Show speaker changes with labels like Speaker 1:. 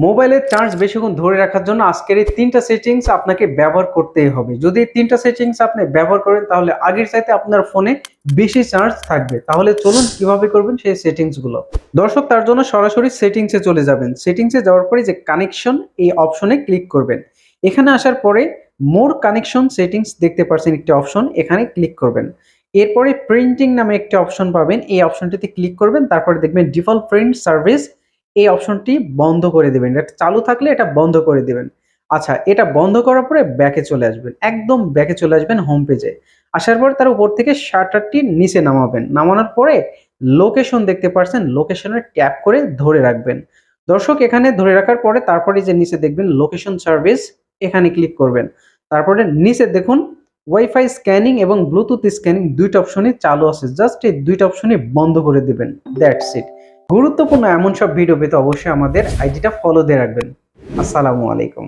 Speaker 1: মোবাইলের চার্জ বেশিক্ষণ ধরে রাখার জন্য আজকের এই 3টা সেটিংস আপনাকে ব্যবহার করতেই হবে। যদি এই 3টা সেটিংস আপনি ব্যবহার করেন তাহলে আগের চাইতে আপনার ফোনে বেশি চার্জ থাকবে। তাহলে চলুন কিভাবে করবেন সেই সেটিংস গুলো। দর্শক, তার জন্য সরাসরি সেটিংসে চলে যাবেন। সেটিংসে যাওয়ার পরে যে কানেকশন এই অপশনে ক্লিক করবেন। এখানে আসার পরে মোর কানেকশন সেটিংস দেখতে পাচ্ছেন একটি অপশন, এখানে ক্লিক করবেন। এরপরে প্রিন্টিং নামে একটি অপশন পাবেন, এই অপশনটিতে ক্লিক করবেন। তারপরে দেখবেন ডিফল্ট প্রিন্ট সার্ভিস, এই অপশনটি বন্ধ করে দেবেন। এটা চালু থাকলে এটা বন্ধ করে দেবেন। আচ্ছা, এটা বন্ধ করার পরে ব্যাকে চলে আসবেন, একদম ব্যাকে চলে আসবেন হোম পেজে। আসার পর তার উপর থেকে শাটারটি নিচে নামাবেন। নামানোর পরে লোকেশন দেখতে পাচ্ছেন, লোকেশনে ট্যাপ করে ধরে রাখবেন। দর্শক, এখানে ধরে রাখার পরে তারপরে যে নিচে দেখবেন লোকেশন সার্ভিস, এখানে ক্লিক করবেন। তারপরে নিচে দেখুন ওয়াইফাই স্ক্যানিং এবং ব্লুটুথ স্ক্যানিং দুইটা অপশনই চালু আছে, জাস্ট এই দুইটা অপশনই বন্ধ করে দিবেন। That's it. গুরুত্বপূর্ণ এমন সব ভিডিও পেতে অবশ্যই আমাদের আইডিটা ফলো দিয়ে রাখবেন। আসসালামু আলাইকুম।